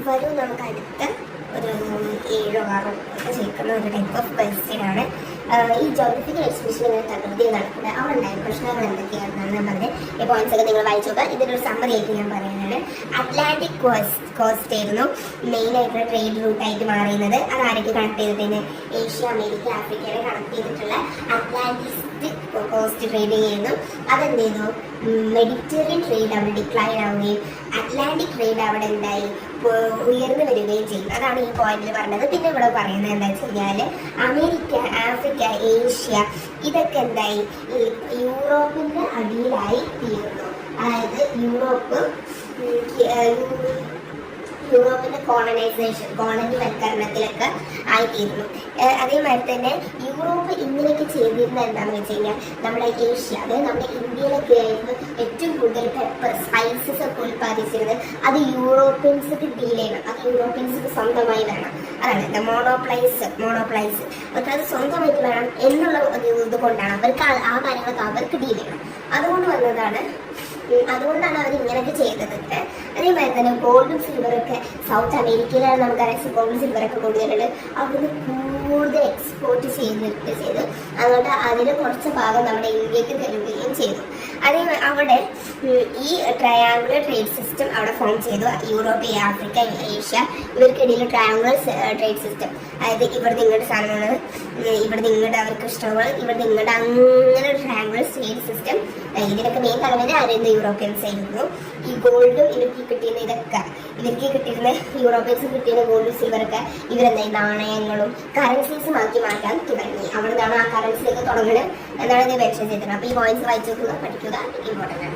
വരൂ നമുക്ക് അടുത്ത ഒരു 7-6 ഒക്കെ ചേർക്കുന്ന ഒരു ടൈപ്പ് ഓഫ് ക്വസ്റ്റ്യൻ ആണ്. ഈ ജോഗ്രഫിക്കൽ എക്സിബിഷൻ ഇങ്ങനെ തകൃതി നടക്കുന്നത് അവിടെ ഉണ്ടായ പ്രശ്നങ്ങൾ എന്തൊക്കെയാണെന്നാണ് ഞാൻ പറഞ്ഞത്. ഈ പോയിന്റ്സ് ഒക്കെ നിങ്ങൾ വായിച്ചു നോക്കുക. ഇതിൻ്റെ ഒരു സമ്മറി ആയിട്ട് ഞാൻ പറയുന്നത് അറ്റ്ലാന്റിക് കോസ്റ്റ് ആയിരുന്നു മെയിൻ ആയിട്ടുള്ള ട്രേഡ് റൂട്ടായിട്ട് മാറിയുന്നത്. അത് ആരൊക്കെ കണക്ട് ചെയ്തിട്ട് ഏഷ്യ, അമേരിക്ക, ആഫ്രിക്കയെ കണക്ട് ചെയ്തിട്ടുള്ള അറ്റ്ലാന്റിക് കോസ്റ്റ് ട്രേഡിങ് ആയിരുന്നു. അതെന്ത് ചെയ്തു? മെഡിറ്ററേനിയൻ ട്രേഡ് അവിടെ ഡിക്ലൈൻ ആവുകയും അറ്റ്ലാന്റിക് ട്രേഡ് അവിടെ എന്തായി ഉയർന്നു വരികയും ചെയ്യും. അതാണ് ഈ പോയിന്റിൽ പറഞ്ഞത്. പിന്നെ ഇവിടെ പറയുന്നത് എന്താ വെച്ച് കഴിഞ്ഞാൽ അമേരിക്ക, ആഫ്രിക്ക, ഏഷ്യ ഇതൊക്കെ എന്തായി യൂറോപ്പിന്റെ അടിയിലായി തീർന്നു. അതായത് യൂറോപ്പിന്റെ കോളനിവൽക്കരണത്തിലൊക്കെ ആയിത്തീരുന്നു. അതേമാതിരി തന്നെ യൂറോപ്പ് ഇങ്ങനെയൊക്കെ ചെയ്തിരുന്ന എന്താണെന്ന് വെച്ച് കഴിഞ്ഞാൽ നമ്മുടെ ഏഷ്യ, അതായത് നമ്മുടെ ഇന്ത്യയിലൊക്കെ ആയിരുന്നു ഏറ്റവും കൂടുതൽ പെപ്പർ സ്പൈസസ് ഒക്കെ ഉൽപ്പാദിച്ചിരുന്നത്. അത് യൂറോപ്യൻസിക്ക് ഡീൽ ചെയ്യണം, അത് യൂറോപ്യൻസിക്ക് സ്വന്തമായി വേണം. അതാണ് മോണോപ്ലൈസ് അവർക്ക് അത് സ്വന്തമായിട്ട് വേണം എന്നുള്ള ഇത് കൊണ്ടാണ് അവർക്ക് ആ കാര്യങ്ങളൊക്കെ അവർക്ക് ഡീൽ ചെയ്യണം. അതുകൊണ്ടാണ് അവർ ഇങ്ങനെയൊക്കെ ചെയ്തത്. അതേമാതിരി തന്നെ ഗോൾഡും സിൽവറൊക്കെ സൗത്ത് അമേരിക്കയിലാണ് നമുക്കറിയാം ഗോൾഡും സിൽവറൊക്കെ കൂടുതലുണ്ട്. അവിടുന്ന് കൂടുതൽ എക്സ്പോർട്ട് ചെയ്ത് അതുകൊണ്ട് അതിന് കുറച്ച് ഭാഗം നമ്മുടെ ഇന്ത്യക്ക് തരുകയും ചെയ്തു. അവിടെ ഈ ട്രയാങ്കുലർ ട്രേഡ് സിസ്റ്റം അവിടെ ഫോം ചെയ്തു. യൂറോപ്പ്, ആഫ്രിക്ക, ഏഷ്യ ഇവർക്കിടയിൽ ട്രയാങ്കുലർ ട്രേഡ് സിസ്റ്റം. അതായത് ഇവിടുന്ന് ഇങ്ങോട്ട് സാധനമാണ്, ഇവിടുന്ന് ഇങ്ങോട്ട് അവർക്ക് ഇഷ്ടമാണ്, ഇവിടുന്ന് ഇങ്ങോട്ട് അങ്ങനെ ഒരു ട്രയാങ്കുലർ ട്രേഡ് സിസ്റ്റം. ഇതിനൊക്കെ മെയിൻ തലവേദന ആയിരുന്നു യൂറോപ്യൻസ് ആയിരുന്നു. ഈ ഗോൾഡും ഇവർക്ക് കിട്ടിയിരുന്ന യൂറോപ്യൻസ് കിട്ടിയിരുന്ന ഗോൾഡും സിൽവറൊക്കെ ഇവരെന്തായി നാണയങ്ങളും കറൻസീസും ആക്കി മാറ്റാൻ തുടങ്ങി. അവിടെ നിന്നാണ് ആ കറൻസിയൊക്കെ തുടങ്ങുന്നത് എന്നാണ് ഇത് മെൻഷൻ ചെയ്തിരുന്നത്. അപ്പോൾ ഈ പോയിന്റ്സ് വായിച്ചു നോക്കുക, പഠിക്കുക, ഇമ്പോർട്ടൻ്റ് ആണ്.